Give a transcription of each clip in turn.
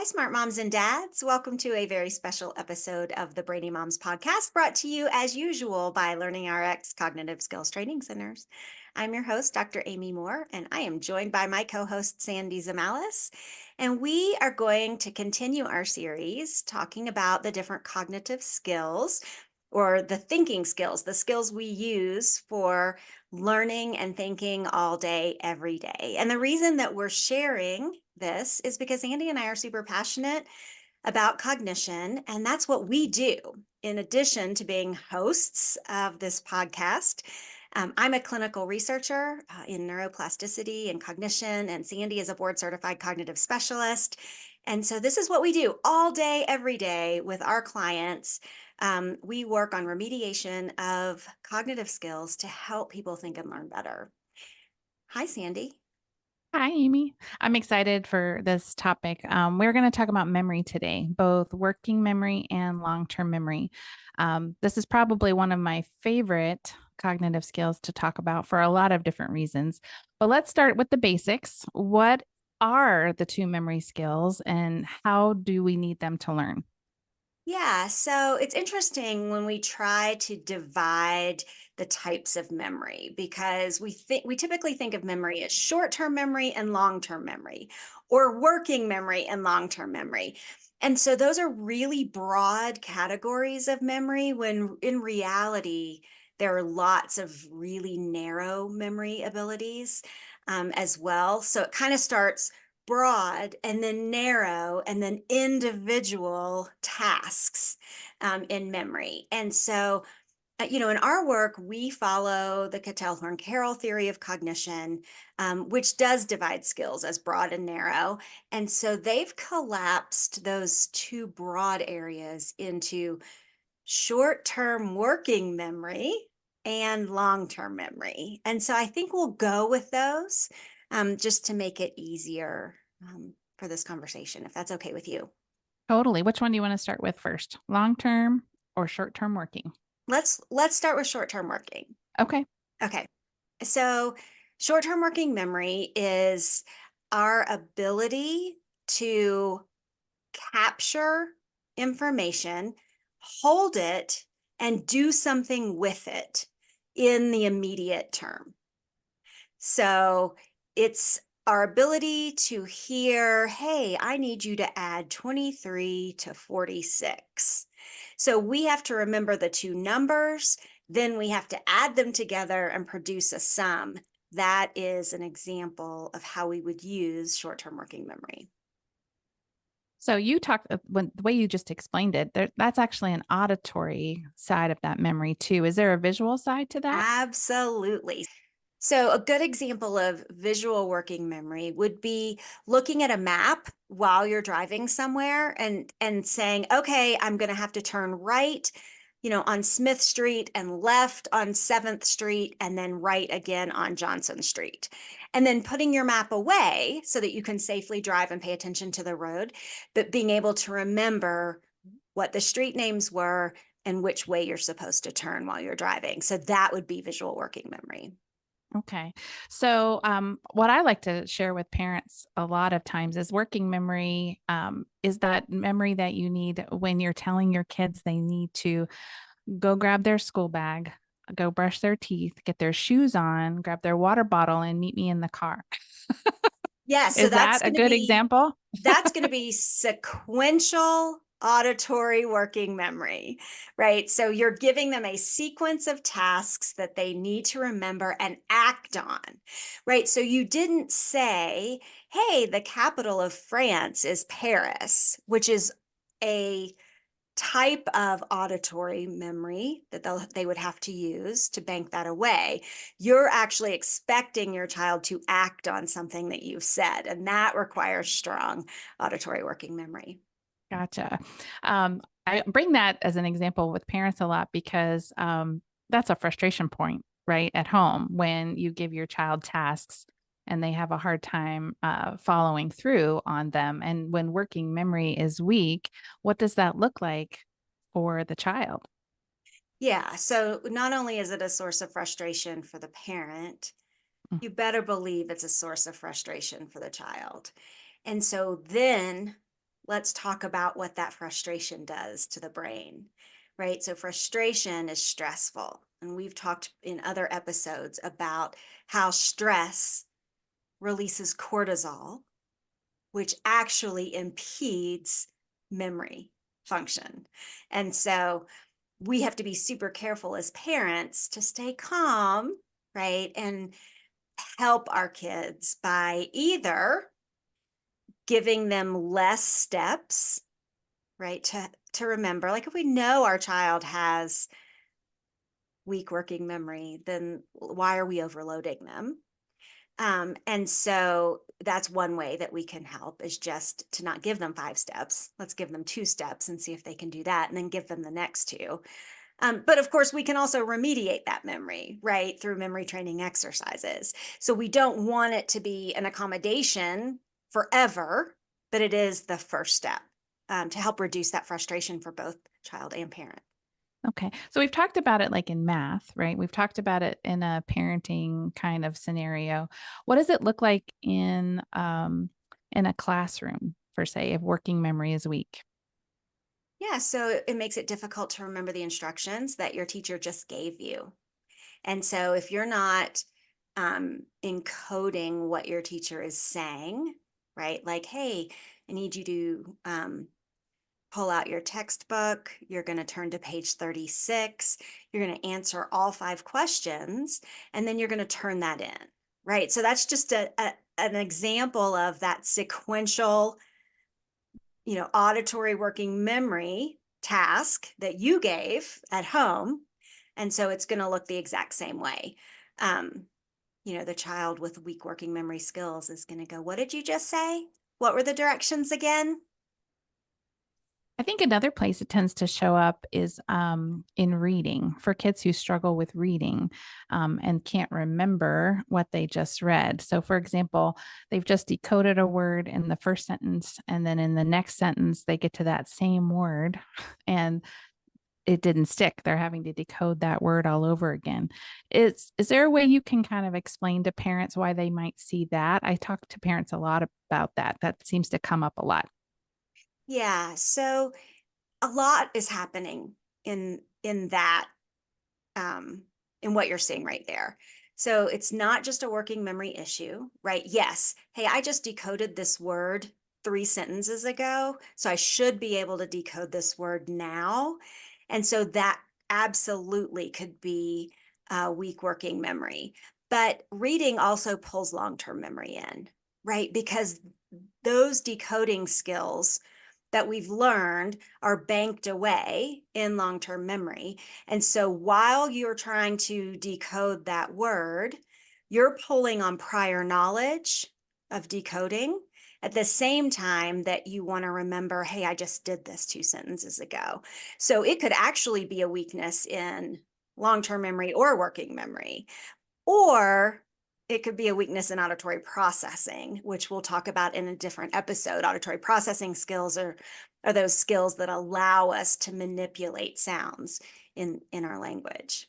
Hi, smart moms and dads. Welcome to a very special episode of the Brainy Moms podcast, brought to you as usual by Learning RX Cognitive Skills Training Centers. I'm your host, Dr. Amy Moore, and I am joined by my co host, Sandy Zamalis. And we are going to continue our series talking about the different cognitive skills or the thinking skills, the skills we use for learning and thinking all day, every day. And the reason that we're sharing this is because Andy and I are super passionate about cognition, and that's what we do. In addition to being hosts of this podcast, I'm a clinical researcher in neuroplasticity and cognition, and Sandy is a board certified cognitive specialist. And so, this is what we do all day, every day with our clients. We work on remediation of cognitive skills to help people think and learn better. Hi, Sandy. Hi, Amy. I'm excited for this topic. We're going to talk about memory today, both working memory and long term memory. This is probably one of my favorite cognitive skills to talk about for a lot of different reasons. But let's start with the basics. What are the two memory skills and how do we need them to learn? Yeah, so it's interesting when we try to divide the types of memory because we typically think of memory as short-term memory and long-term memory or working memory and long-term memory. And so those are really broad categories of memory when in reality there are lots of really narrow memory abilities as well. So it kind of starts broad and then narrow and then individual tasks in memory. And so, in our work, we follow the Cattell-Horn-Carroll theory of cognition, which does divide skills as broad and narrow. And so they've collapsed those two broad areas into short-term working memory and long-term memory. And so I think we'll go with those just to make it easier for this conversation, if that's okay with you. Totally. Which one do you want to start with first? Long term or short term working? Let's start with short-term working. Okay. Okay. So short-term working memory is our ability to capture information, hold it, and do something with it in the immediate term. So it's our ability to hear, hey, I need you to add 23 to 46. So we have to remember the two numbers, then we have to add them together and produce a sum. That is an example of how we would use short-term working memory. So you talked when the way you just explained it, that's actually an auditory side of that memory too. Is there a visual side to that? Absolutely. So, a good example of visual working memory would be looking at a map while you're driving somewhere and saying, "Okay, I'm going to have to turn right, on Smith Street and left on 7th Street and then right again on Johnson Street." And then putting your map away so that you can safely drive and pay attention to the road, but being able to remember what the street names were and which way you're supposed to turn while you're driving. So that would be visual working memory. Okay. So, what I like to share with parents a lot of times is working memory is that memory that you need when you're telling your kids they need to go grab their school bag, go brush their teeth, get their shoes on, grab their water bottle, and meet me in the car. Yes, so Is that a good example? that's going to be sequential auditory working memory, right? So you're giving them a sequence of tasks that they need to remember and act on, right? So you didn't say, "Hey, the capital of France is Paris," which is a type of auditory memory that they would have to use to bank that away. You're actually expecting your child to act on something that you've said, and that requires strong auditory working memory. Gotcha. I bring that as an example with parents a lot because that's a frustration point, right? At home when you give your child tasks and they have a hard time following through on them. And when working memory is weak, what does that look like for the child? Yeah, so not only is it a source of frustration for the parent, Mm. you better believe it's a source of frustration for the child. And so then let's talk about what that frustration does to the brain, right? So, frustration is stressful. And we've talked in other episodes about how stress releases cortisol, which actually impedes memory function. And so, we have to be super careful as parents to stay calm, right? And help our kids by either giving them less steps, right, to remember. Like if we know our child has weak working memory, then why are we overloading them? And so that's one way that we can help is just to not give them 5 steps. Let's give them 2 steps and see if they can do that, and then give them the next two. But of course, we can also remediate that memory, right, through memory training exercises. So we don't want it to be an accommodation forever, but it is the first step to help reduce that frustration for both child and parent. Okay. So we've talked about it like in math, right? We've talked about it in a parenting kind of scenario. What does it look like in a classroom, per se, if working memory is weak? Yeah, so it makes it difficult to remember the instructions that your teacher just gave you. And so if you're not encoding what your teacher is saying, right? Like, hey, I need you to pull out your textbook. You're going to turn to page 36. You're going to answer all 5 questions, and then you're going to turn that in, right? So that's just an example of that sequential, auditory working memory task that you gave at home. And so it's going to look the exact same way. Um, the child with weak working memory skills is going to go, what did you just say? What were the directions again? I think another place it tends to show up is in reading for kids who struggle with reading and can't remember what they just read. So, for example, they've just decoded a word in the first sentence, and then in the next sentence, they get to that same word and it didn't stick. They're having to decode that word all over again. Is there a way you can kind of explain to parents why they might see that? I talk to parents a lot about that. That seems to come up a lot. Yeah, so a lot is happening in that um, in what you're seeing right there. So it's not just a working memory issue, right? Yes. Hey, I just decoded this word 3 sentences ago, so I should be able to decode this word now. And so that absolutely could be weak working memory. But reading also pulls long-term memory in, right? Because those decoding skills that we've learned are banked away in long term memory. And so while you're trying to decode that word, you're pulling on prior knowledge of decoding at the same time that you want to remember, hey, I just did this 2 sentences ago. So it could actually be a weakness in long term memory or working memory. Or it could be a weakness in auditory processing, which we'll talk about in a different episode. Auditory processing skills are those skills that allow us to manipulate sounds in our language.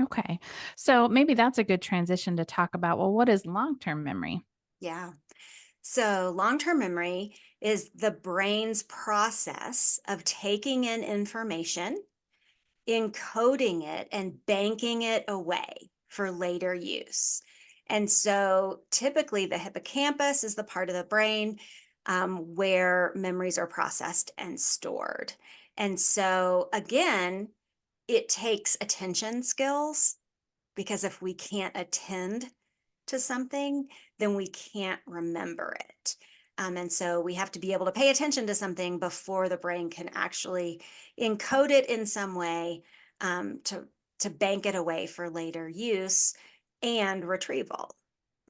Okay. So maybe that's a good transition to talk about, well, what is long-term memory? Yeah. So long-term memory is the brain's process of taking in information, encoding it, and banking it away for later use. And so typically the hippocampus is the part of the brain where memories are processed and stored. And so again, it takes attention skills because if we can't attend to something, then we can't remember it. And so we have to be able to pay attention to something before the brain can actually encode it in some way to bank it away for later use and retrieval,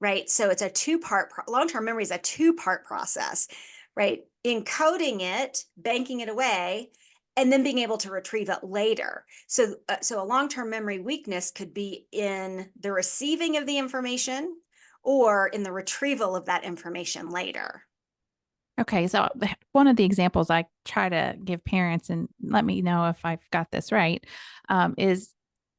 right? So it's a two-part, long-term memory is a two-part process, right? Encoding it, banking it away, and then being able to retrieve it later. So a long-term memory weakness could be in the receiving of the information or in the retrieval of that information later. Okay, so one of the examples I try to give parents, and let me know if I've got this right, is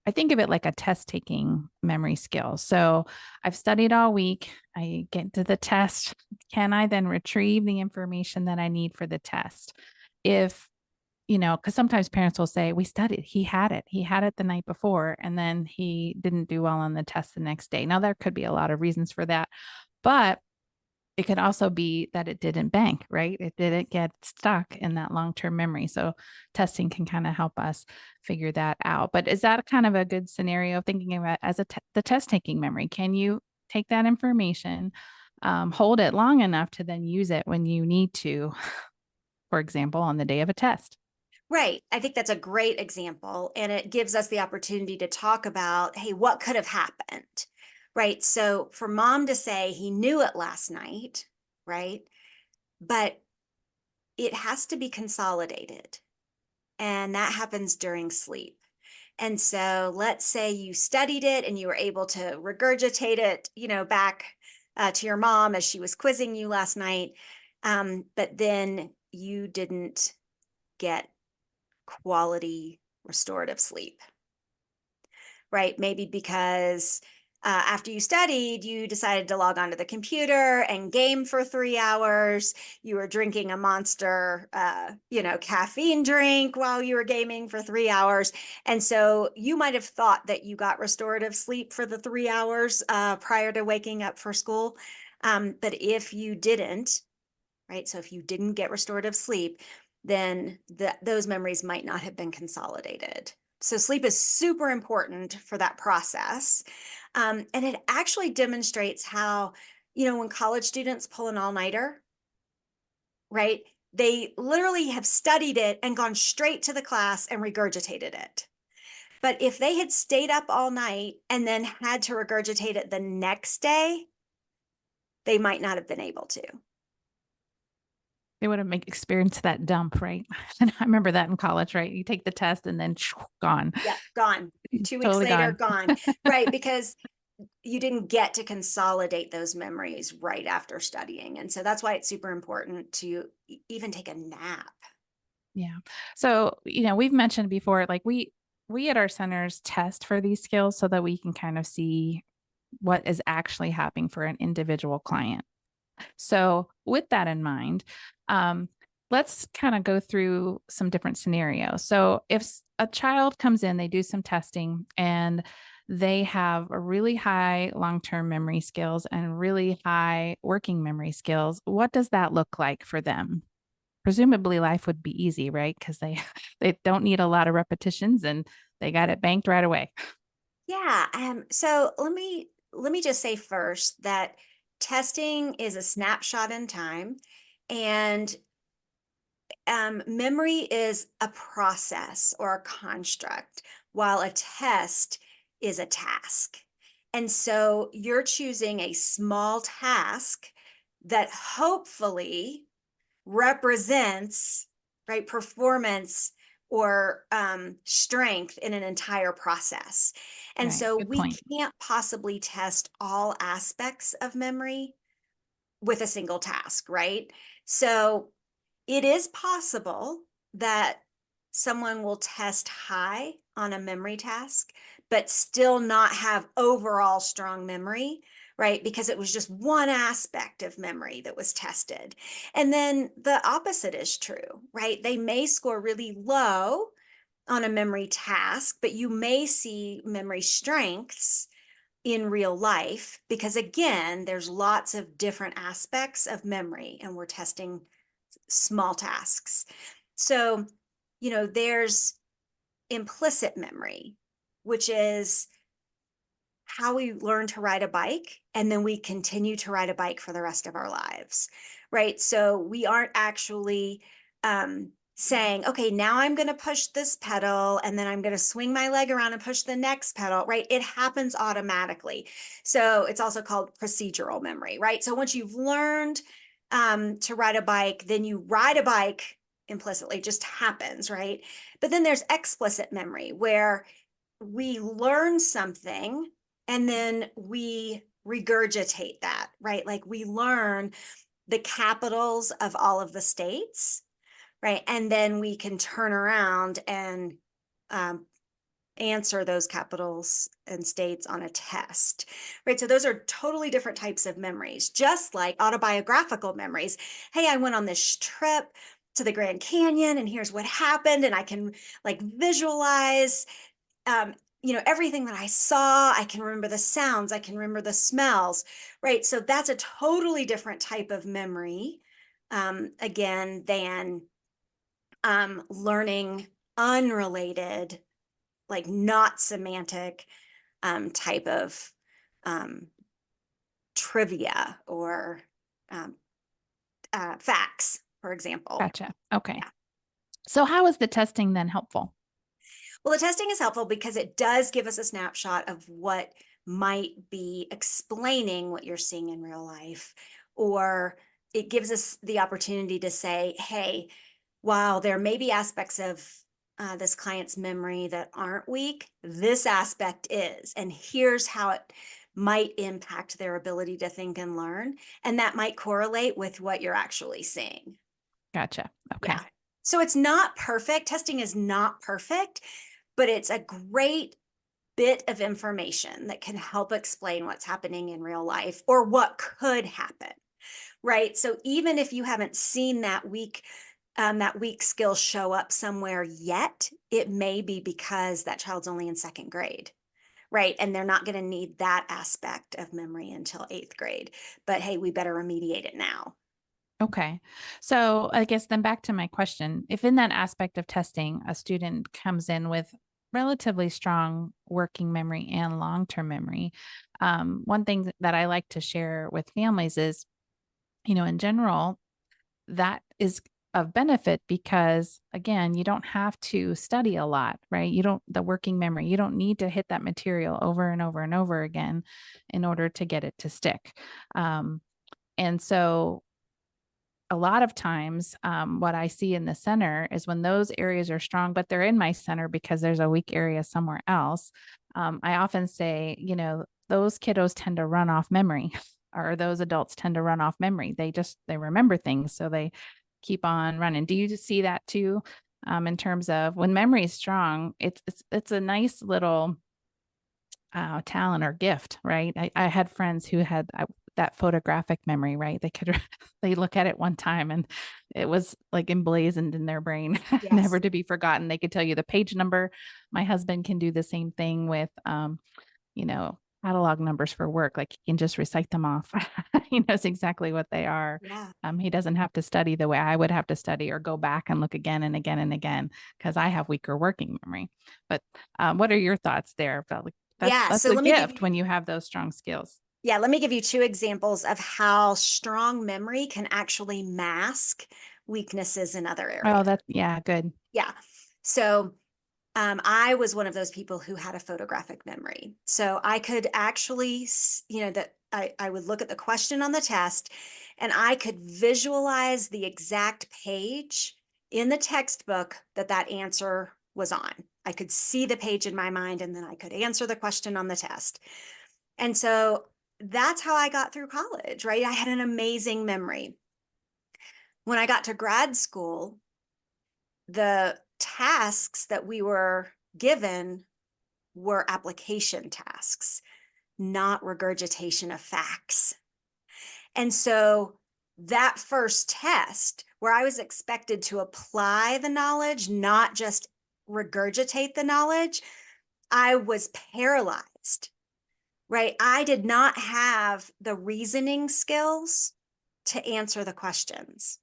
I think of it like a test taking memory skill. So I've studied all week. I get to the test. Can I then retrieve the information that I need for the test? If, because sometimes parents will say, we studied, he had it. He had it the night before, and then he didn't do well on the test the next day. Now, there could be a lot of reasons for that. But it could also be that it didn't bank, right? It didn't get stuck in that long-term memory. So testing can kind of help us figure that out. But is that kind of a good scenario thinking about as the test taking memory? Can you take that information, hold it long enough to then use it when you need to, for example, on the day of a test? Right. I think that's a great example. And it gives us the opportunity to talk about, hey, what could have happened? Right. So for mom to say he knew it last night, right? But it has to be consolidated. And that happens during sleep. And so let's say you studied it and you were able to regurgitate it, back to your mom as she was quizzing you last night. But then you didn't get quality restorative sleep, right? Maybe because after you studied, you decided to log onto the computer and game for 3 hours. You were drinking a monster, caffeine drink while you were gaming for 3 hours. And so you might have thought that you got restorative sleep for the 3 hours prior to waking up for school. But if you didn't, right? So if you didn't get restorative sleep, then those memories might not have been consolidated. So sleep is super important for that process. And it actually demonstrates how, when college students pull an all-nighter, right? They literally have studied it and gone straight to the class and regurgitated it. But if they had stayed up all night and then had to regurgitate it the next day, they might not have been able to. They would have make experienced that dump, right? And I remember that in college, right? You take the test and then gone, Yeah, gone. 2 weeks totally later, gone. gone. Right, because you didn't get to consolidate those memories right after studying. And so that's why it's super important to even take a nap. Yeah. So, we've mentioned before, like we at our centers test for these skills so that we can kind of see what is actually happening for an individual client. So, with that in mind, um, let's kind of go through some different scenarios. So, if a child comes in, they do some testing and they have a really high long term memory skills and really high working memory skills, what does that look like for them? Presumably, life would be easy, right? Because they they don't need a lot of repetitions and they got it banked right away. Yeah. So let me just say first that testing is a snapshot in time, and memory is a process or a construct, while a test is a task. And so you're choosing a small task that hopefully represents, right, performance or strength in an entire process. And Right. so Good we point. can't possibly test all aspects of memory with a single task, right? So it is possible that someone will test high on a memory task, but still not have overall strong memory, right? Because it was just one aspect of memory that was tested. And then the opposite is true, right? They may score really low on a memory task, but you may see memory strengths in real life because, again, there's lots of different aspects of memory and we're testing small tasks. So, there's implicit memory, which is how we learn to ride a bike and then we continue to ride a bike for the rest of our lives, right? So we aren't actually saying, okay, now I'm going to push this pedal and then I'm going to swing my leg around and push the next pedal, right? It happens automatically. So it's also called procedural memory, right? So once you've learned to ride a bike, then you ride a bike implicitly, just happens, right? But then there's explicit memory where we learn something and then we regurgitate that, right? Like we learn the capitals of all of the states, right? And then we can turn around um, answer those capitals and states on a test, right? So those are totally different types of memories, just like autobiographical memories. Hey, I went on this trip to the Grand Canyon and here's what happened. And I can like visualize, um, everything that I saw. I can remember the sounds. I can remember the smells, right? So that's a totally different type of memory, again, than learning unrelated, like not semantic type of um, trivia or um, facts, for example. Gotcha. Okay. Yeah. So how is the testing then helpful? Well, the testing is helpful because it does give us a snapshot of what might be explaining what you're seeing in real life, or it gives us the opportunity to say, hey, while there may be aspects of this client's memory that aren't weak, this aspect is. And here's how it might impact their ability to think and learn. And that might correlate with what you're actually seeing. Gotcha. Yeah. Okay. So it's not perfect. Testing is not perfect, but it's a great bit of information that can help explain what's happening in real life or what could happen, right? So even if you haven't seen that weak skill show up somewhere yet, it may be because that child's only in second grade, right? And they're not going to need that aspect of memory until eighth grade. But hey, we better remediate it now. Okay. So I guess then back to my question. If in that aspect of testing, a student comes in with relatively strong working memory and long term memory, one thing that I like to share with families is, in general, that is of benefit because, again, you don't have to study a lot, right? The working memory, you don't need to hit that material over and over and over again in order to get it to stick. And so, a lot of times, what I see in the center is when those areas are strong, but they're in my center because there's a weak area somewhere else. I often say, those kiddos tend to run off memory, or those adults tend to run off memory. They remember things, so they keep on running. Do you see that too? In terms of when memory is strong, it's a nice little talent or gift, right? I had friends who had that photographic memory, right? They could they look at it one time and it was like emblazoned in their brain, never Yes. to be forgotten. They could tell you the page number. My husband can do the same thing with, catalog numbers for work. Like he can just recite them off. He knows exactly what they are. Yeah. He doesn't have to study the way I would have to study or go back and look again and again and again because I have weaker working memory. But what are your thoughts there? About like Yeah. that's So a let me give gift you when you have those strong skills. Yeah, let me give you two examples of how strong memory can actually mask weaknesses in other Oh, areas. yeah, good. Yeah. So I was one of those people who had a photographic memory. So I could actually, that I would look at the question on the test and I could visualize the exact page in the textbook that answer was on. I could see the page in my mind and then I could answer the question on the test. And so that's how I got through college, right? I had an amazing memory. When I got to grad school, the tasks that we were given were application tasks, not regurgitation of facts. And so that first test, where I was expected to apply the knowledge, not just regurgitate the knowledge, I was paralyzed, right? I did not have the reasoning skills to answer the questions.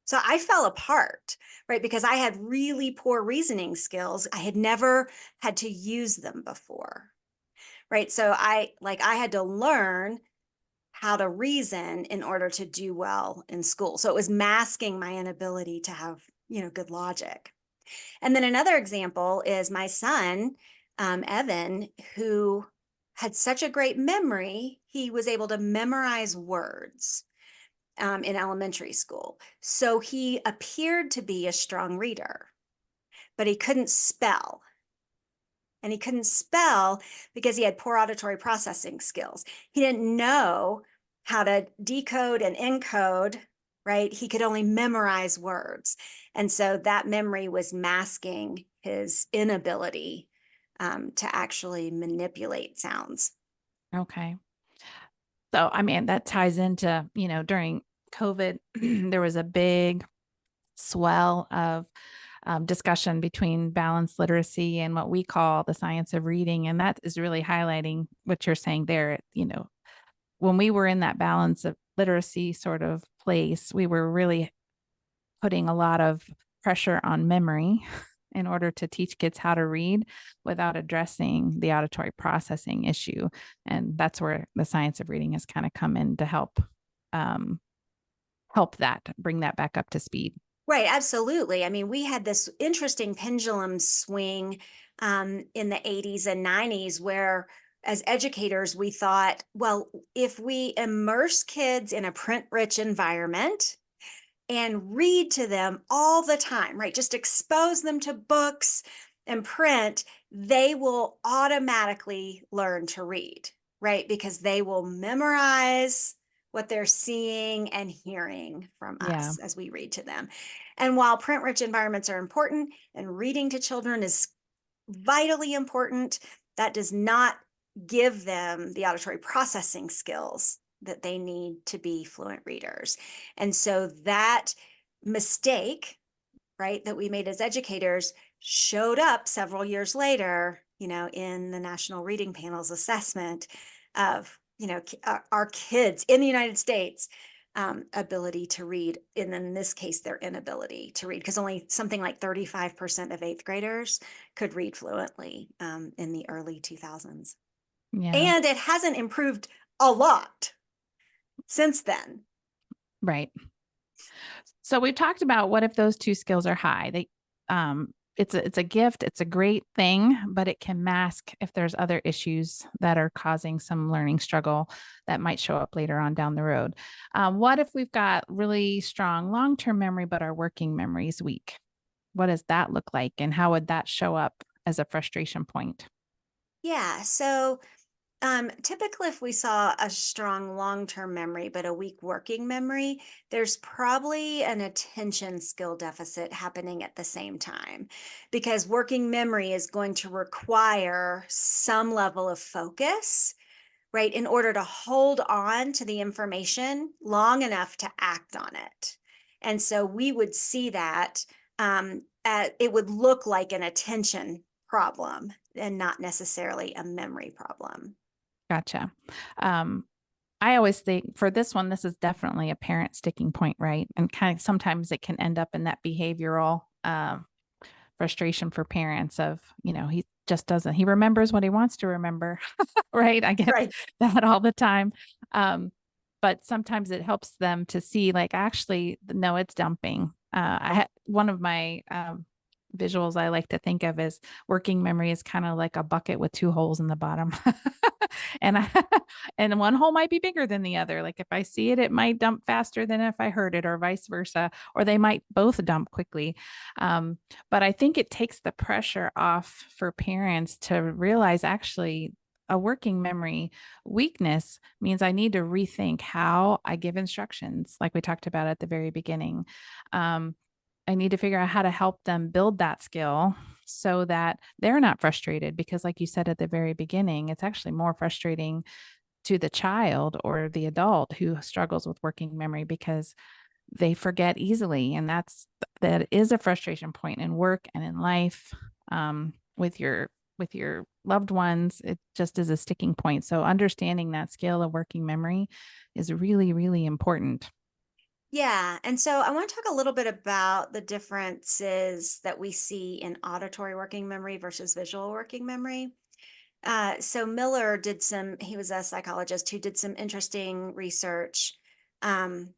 So I fell apart, right? Because I had really poor reasoning skills. I had never had to use them before, right? So I had to learn how to reason in order to do well in school. So it was masking my inability to have, good logic. And then another example is my son, Evan, who had such a great memory, he was able to memorize words in elementary school. So he appeared to be a strong reader, but he couldn't spell. And he couldn't spell because he had poor auditory processing skills. He didn't know how to decode and encode, right? He could only memorize words. And so that memory was masking his inability to actually manipulate sounds. Okay. So, I mean, that ties into, during COVID, there was a big swell of discussion between balanced literacy and what we call the science of reading. And that is really highlighting what you're saying there. When we were in that balance of literacy sort of place, we were really putting a lot of pressure on memory in order to teach kids how to read without addressing the auditory processing issue. And that's where the science of reading has kind of come in to um, help that bring that back up to speed. Right, absolutely. I mean, we had this interesting pendulum swing in the 80s and 90s where, as educators, we thought, well, if we immerse kids in a print rich environment, and read to them all the time, right? Just expose them to books and print, they will automatically learn to read, right? Because they will memorize what they're seeing and hearing from Yeah, us as we read to them. And while print rich environments are important and reading to children is vitally important, that does not give them the auditory processing skills that they need to be fluent readers. And so that mistake, right, that we made as educators showed up several years later, in the National Reading Panel's assessment of, our kids in the United States ability to read, and in this case, their inability to read, because only something like 35% of eighth graders could read fluently in the early 2000s. yeah, And it hasn't improved a lot since then. right. So we've talked about what if those two skills are high? It's a gift, it's a great thing, but it can mask if there's other issues that are causing some learning struggle that might show up later on down the road. What if we've got really strong long-term memory, but our working memory is weak? What does that look like, and how would that show up as a frustration point? Yeah. So typically, if we saw a strong long term memory, but a weak working memory, there's probably an attention skill deficit happening at the same time because working memory is going to require some level of focus, right, in order to hold on to the information long enough to act on it. And so we would see that it would look like an attention problem and not necessarily a memory problem. Gotcha. Um, I always think for this one, this is definitely a parent sticking point, right? And kind of sometimes it can end up in that behavioral frustration for parents of, he just doesn't, he remembers what he wants to remember, right? I get Right. that all the time. Um, but sometimes it helps them to see, like, actually, no, it's dumping. One of my visuals I like to think of as working memory is kind of like a bucket with two holes in the bottom. and I, and one hole might be bigger than the other. Like if I see it, it might dump faster than if I heard it, or vice versa, or they might both dump quickly. Um, but I think it takes the pressure off for parents to realize actually a working memory weakness means I need to rethink how I give instructions, like we talked about at the very beginning. Um, I need to figure out how to help them build that skill so that they're not frustrated because, like you said at the very beginning, it's actually more frustrating to the child or the adult who struggles with working memory because they forget easily. And that is a frustration point in work and in life, with your loved ones. It just is a sticking point. So understanding that skill of working memory is really, really important. Yeah. And so I want to talk a little bit about the differences that we see in auditory working memory versus visual working memory. So Miller he was a psychologist who did some interesting research. Um,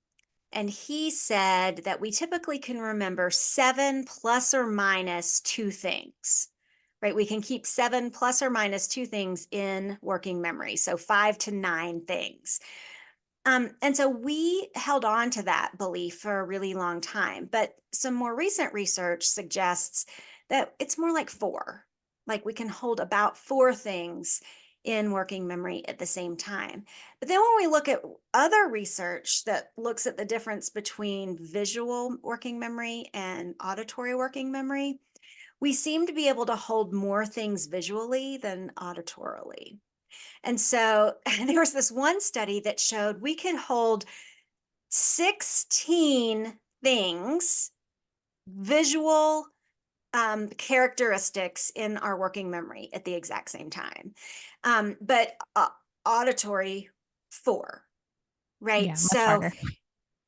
and he said that we typically can remember seven plus or minus two things, right? We can keep seven plus or minus two things in working memory. So 5 to 9 things. And so we held on to that belief for a really long time. But some more recent research suggests that it's more like four. Like we can hold about four things in working memory at the same time. But then when we look at other research that looks at the difference between visual working memory and auditory working memory, we seem to be able to hold more things visually than auditorily. And so there was this one study that showed we could hold 16 things, visual characteristics in our working memory at the exact same time. But auditory, four, right? Yeah, much So harder.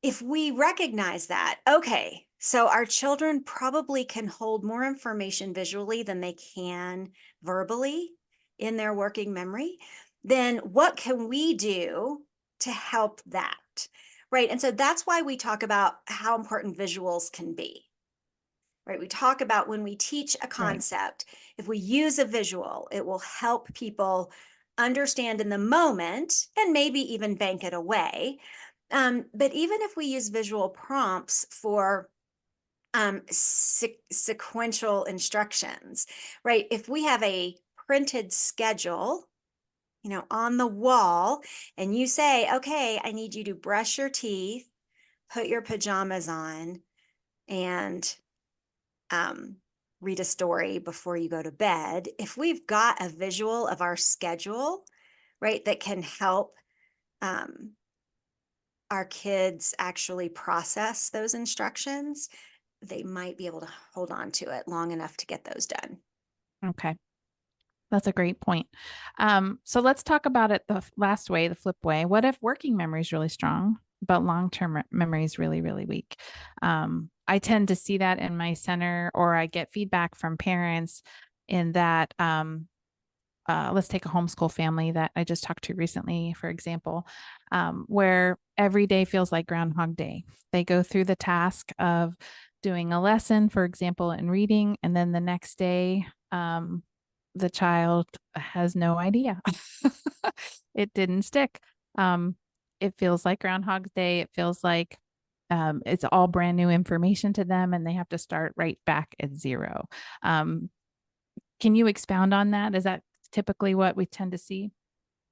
if we recognize that, okay, so our children probably can hold more information visually than they can verbally in their working memory, then what can we do to help that? Right. And so that's why we talk about how important visuals can be. Right. We talk about when we teach a Right. concept, if we use a visual, it will help people understand in the moment and maybe even bank it away. But even if we use visual prompts for sequential instructions, right? If we have a printed schedule, on the wall, and you say, okay, I need you to brush your teeth, put your pajamas on, and um, read a story before you go to bed. If we've got a visual of our schedule, right, that can help um, our kids actually process those instructions, they might be able to hold on to it long enough to get those done. Okay. That's a great point. So let's talk about it the last way, the flip way. What if working memory is really strong, but long-term memory is really, really weak? I tend to see that in my center, or I get feedback from parents in that. Let's take a homeschool family that I just talked to recently, for example, where every day feels like Groundhog Day. They go through the task of doing a lesson, for example, in reading, and then the next day, the child has no idea. It didn't stick. Um, it feels like Groundhog Day. It feels like it's all brand new information to them, and they have to start right back at zero. Um, can you expound on that? Is that typically what we tend to see?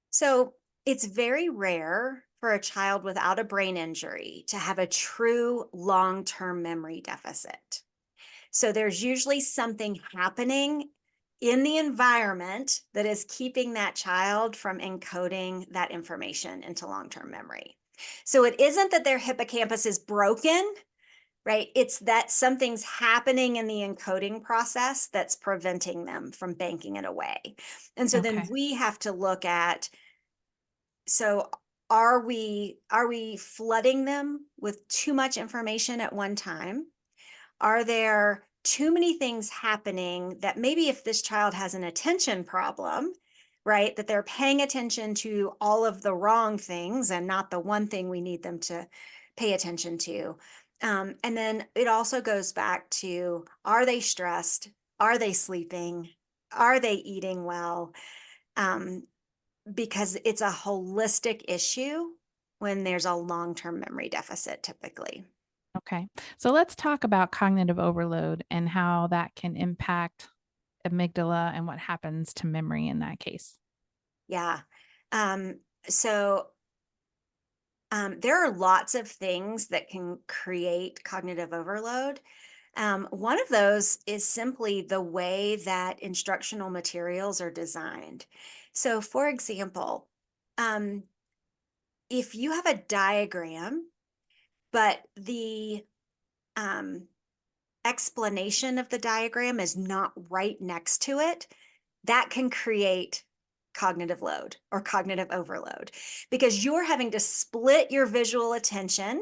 So it's very rare for a child without a brain injury to have a true long term memory deficit. So there's usually something happening in the environment that is keeping that child from encoding that information into long term memory. So it isn't that their hippocampus is broken, right? It's that something's happening in the encoding process that's preventing them from banking it away. And so then Okay. we have to look at, so are we flooding them with too much information at one time? Are there too many things happening that maybe if this child has an attention problem, right, that they're paying attention to all of the wrong things and not the one thing we need them to pay attention to? And then it also goes back to, are they stressed? Are they sleeping? Are they eating well? Um, because it's a holistic issue when there's a long term memory deficit, typically. Okay. So let's talk about cognitive overload and how that can impact amygdala and what happens to memory in that case. Yeah. Um, so there are lots of things that can create cognitive overload. One of those is simply the way that instructional materials are designed. So, for example, um, if you have a diagram, but the um, explanation of the diagram is not right next to it, that can create cognitive load or cognitive overload because you're having to split your visual attention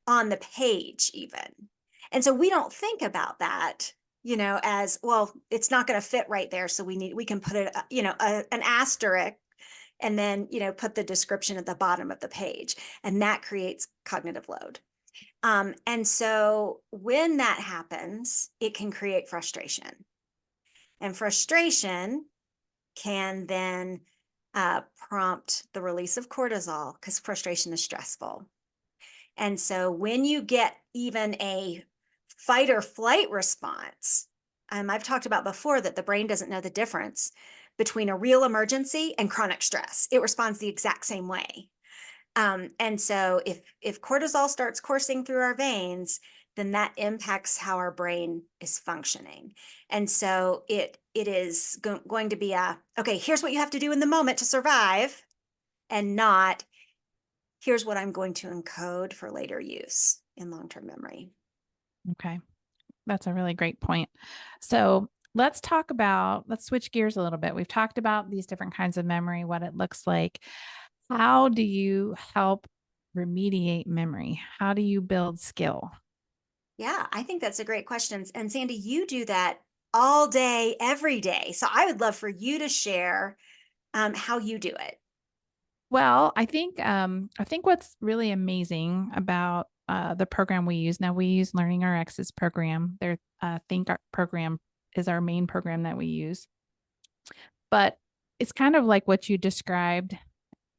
on the page, even. And so we don't think about that, as well, it's not going to fit right there. So we can put it, an asterisk and then, put the description at the bottom of the page. And that creates cognitive load. And so when that happens, it can create frustration. And frustration can then prompt the release of cortisol because frustration is stressful. And so when you get even a fight or flight response, I've talked about before that the brain doesn't know the difference between a real emergency and chronic stress. It responds the exact same way. And so if cortisol starts coursing through our veins, then that impacts how our brain is functioning. And so it is going to be a, okay, here's what you have to do in the moment to survive, and not, here's what I'm going to encode for later use in long-term memory. Okay. That's a really great point. So let's switch gears a little bit. We've talked about these different kinds of memory, what it looks like. How do you help remediate memory? How do you build skill? Yeah, I think that's a great question. And Sandy, you do that all day, every day. So I would love for you to share how you do it. Well, I think what's really amazing about the program we use now, we use Learning RX's program. Their Think Art program is our main program that we use, but it's kind of like what you described.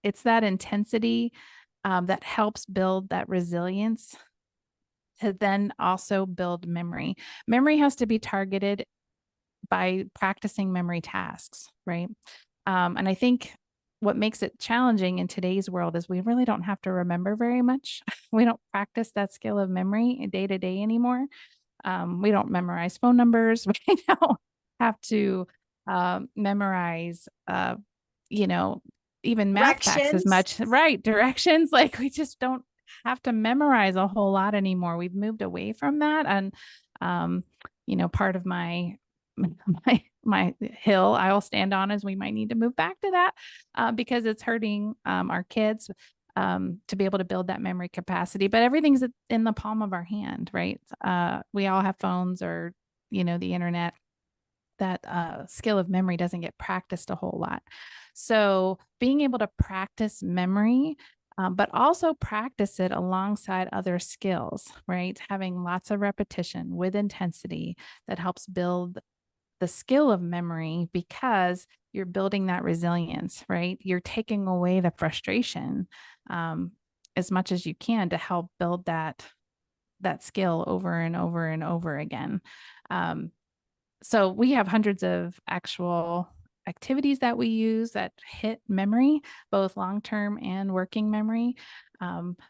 It's that intensity that helps build that resilience to then also build memory. Memory has to be targeted by practicing memory tasks, right? And I think what makes it challenging in today's world is we really don't have to remember very much. We don't practice that skill of memory day to day anymore. We don't memorize phone numbers. We don't have to memorize, you know, even math facts as Directions. much, right? Directions. Like we just don't have to memorize a whole lot anymore. We've moved away from that. And, um, part of my hill I'll stand on is we might need to move back to that because it's hurting our kids to be able to build that memory capacity. But everything's in the palm of our hand, right? We all have phones or, the internet. That skill of memory doesn't get practiced a whole lot. So being able to practice memory, but also practice it alongside other skills, right? Having lots of repetition with intensity that helps build the skill of memory because you're building that resilience, right? You're taking away the frustration um, as much as you can to help build that skill over and over and over again. Um, so we have hundreds of actual activities that we use that hit memory, both long term and working memory.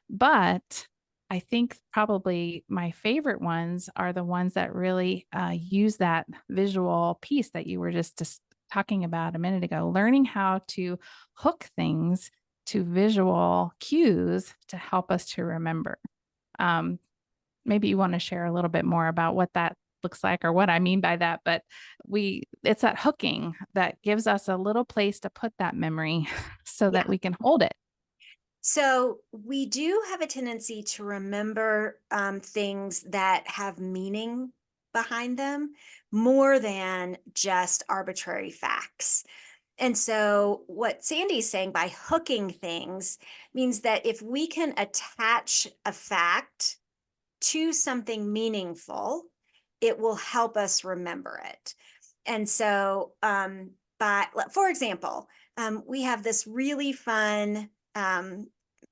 But I think probably my favorite ones are the ones that really use that visual piece that you were just talking about a minute ago, learning how to hook things to visual cues to help us to remember. Um, Maybe you want to share a little bit more about what that looks like or what I mean by that, but it's that hooking that gives us a little place to put that memory so that Yeah. we can hold it. So we do have a tendency to remember things that have meaning behind them more than just arbitrary facts. And so, what Sandy's saying by hooking things means that if we can attach a fact to something meaningful, it will help us remember it. And so, for example, we have this really fun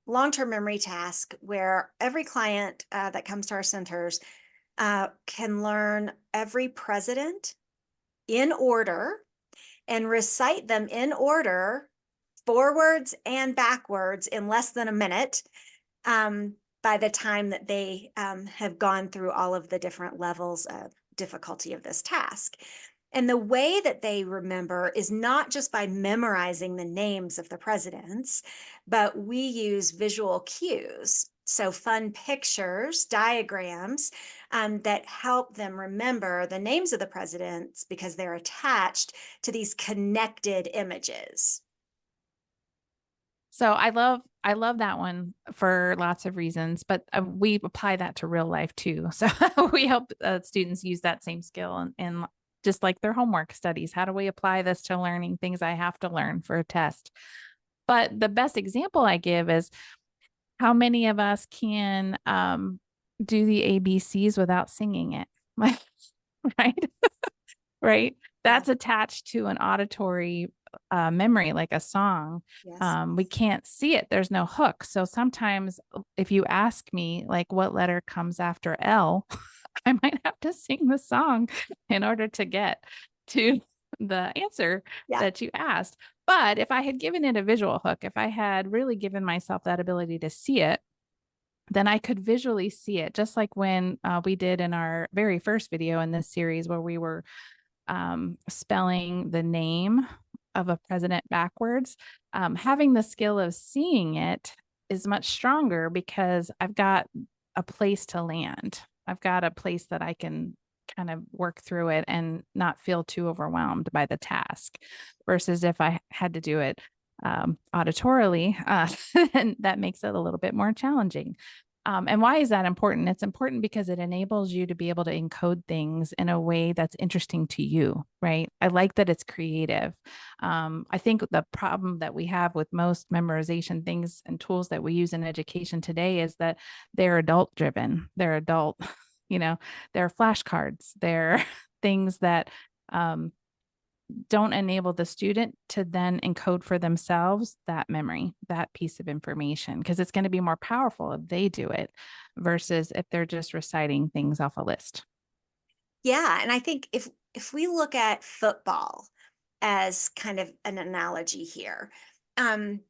long-term memory task where every client that comes to our centers can learn every president in order and recite them in order, forwards and backwards, in less than a minute, um, by the time that they have gone through all of the different levels of difficulty of this task. And the way that they remember is not just by memorizing the names of the presidents, but we use visual cues. So, fun pictures, diagrams that help them remember the names of the presidents because they're attached to these connected images. So I love that one for lots of reasons, but we apply that to real life too. So we help students use that same skill and just like their homework studies. How do we apply this to learning things I have to learn for a test? But the best example I give is how many of us can do the ABCs without singing it? Right? Right? Yeah. That's attached to an auditory memory, like a song. Yes. We can't see it. There's no hook. So sometimes if you ask me, like, what letter comes after L, I might have to sing the song in order to get to the answer Yeah. that you asked. But if I had given it a visual hook, if I had really given myself that ability to see it, then I could visually see it, just like when we did in our very first video in this series where we were spelling the name of a president backwards. Having the skill of seeing it is much stronger because I've got a place to land. I've got a place that I can kind of work through it and not feel too overwhelmed by the task versus if I had to do it auditorily, and that makes it a little bit more challenging. And why is that important? It's important because it enables you to be able to encode things in a way that's interesting to you, right? I like that it's creative. I think the problem that we have with most memorization things and tools that we use in education today is that they're adult driven. They're adult, you know, they're flashcards. They're things that don't enable the student to then encode for themselves that memory, that piece of information, because it's going to be more powerful if they do it versus if they're just reciting things off a list. Yeah, and I think if we look at football as kind of an analogy here, um,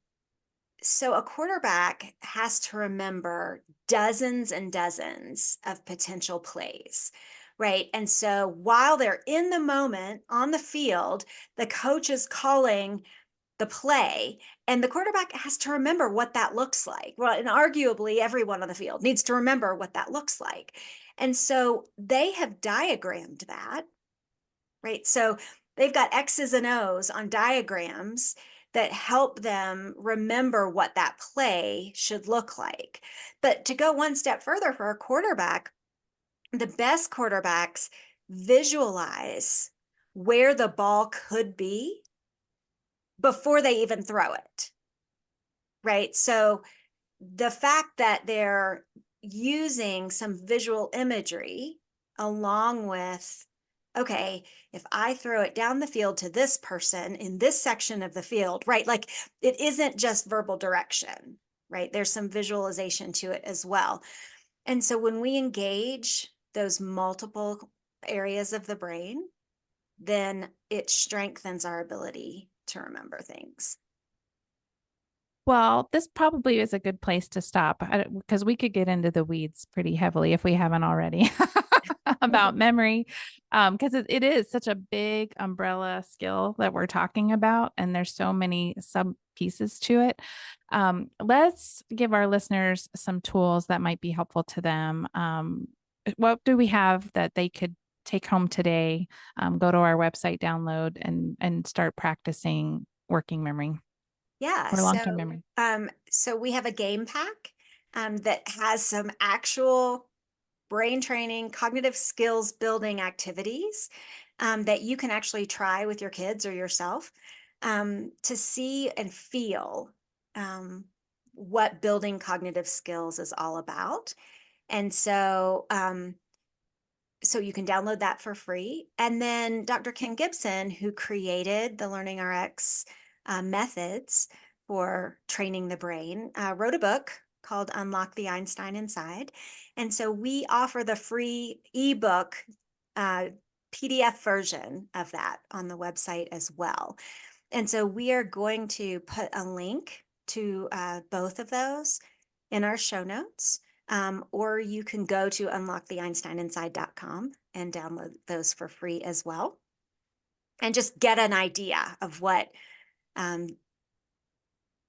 so a quarterback has to remember dozens and dozens of potential plays, right? And so while they're in the moment on the field, the coach is calling the play, and the quarterback has to remember what that looks like. Well, and arguably everyone on the field needs to remember what that looks like. And so they have diagrammed that, right? So they've got X's and O's on diagrams that help them remember what that play should look like. But to go one step further for a quarterback, the best quarterbacks visualize where the ball could be before they even throw it, right? So the fact that they're using some visual imagery along with, okay, if I throw it down the field to this person in this section of the field, right? Like it isn't just verbal direction, right? There's some visualization to it as well. And so when we engage those multiple areas of the brain, then it strengthens our ability to remember things. Well, this probably is a good place to stop because we could get into the weeds pretty heavily if we haven't already about memory. Because it is such a big umbrella skill that we're talking about, and there's so many sub pieces to it. Let's give our listeners some tools that might be helpful to them. What do we have that they could take home today? Go to our website, download, and start practicing working memory Yeah, or long-term memory. so we have a game pack that has some actual brain training, cognitive skills building activities that you can actually try with your kids or yourself to see and feel um, what building cognitive skills is all about. And so you can download that for free. And then Dr. Ken Gibson, who created the Learning RX methods for training the brain, wrote a book called Unlock the Einstein Inside. And so we offer the free ebook uh, PDF version of that on the website as well. And so we are going to put a link to both of those in our show notes. Or you can go to unlocktheeinsteininside.com and download those for free as well. And just get an idea of what, um,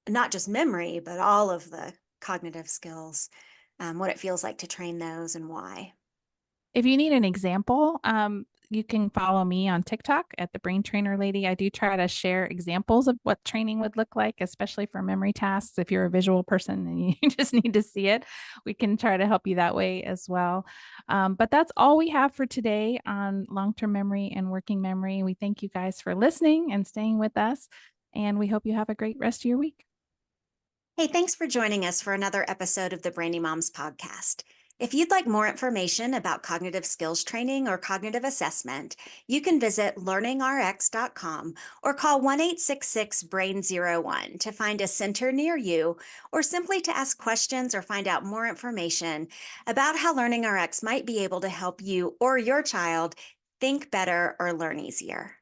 not just memory, but all of the cognitive skills, what it feels like to train those and why. If you need an example, you can follow me on TikTok at the Brain Trainer Lady. I do try to share examples of what training would look like, especially for memory tasks. If you're a visual person and you just need to see it, we can try to help you that way as well. But that's all we have for today on long-term memory and working memory. We thank you guys for listening and staying with us, and we hope you have a great rest of your week. Hey, thanks for joining us for another episode of the Brainy Moms podcast. If you'd like more information about cognitive skills training or cognitive assessment, you can visit learningrx.com or call 1-866-BRAIN-01 to find a center near you, or simply to ask questions or find out more information about how Learning RX might be able to help you or your child think better or learn easier.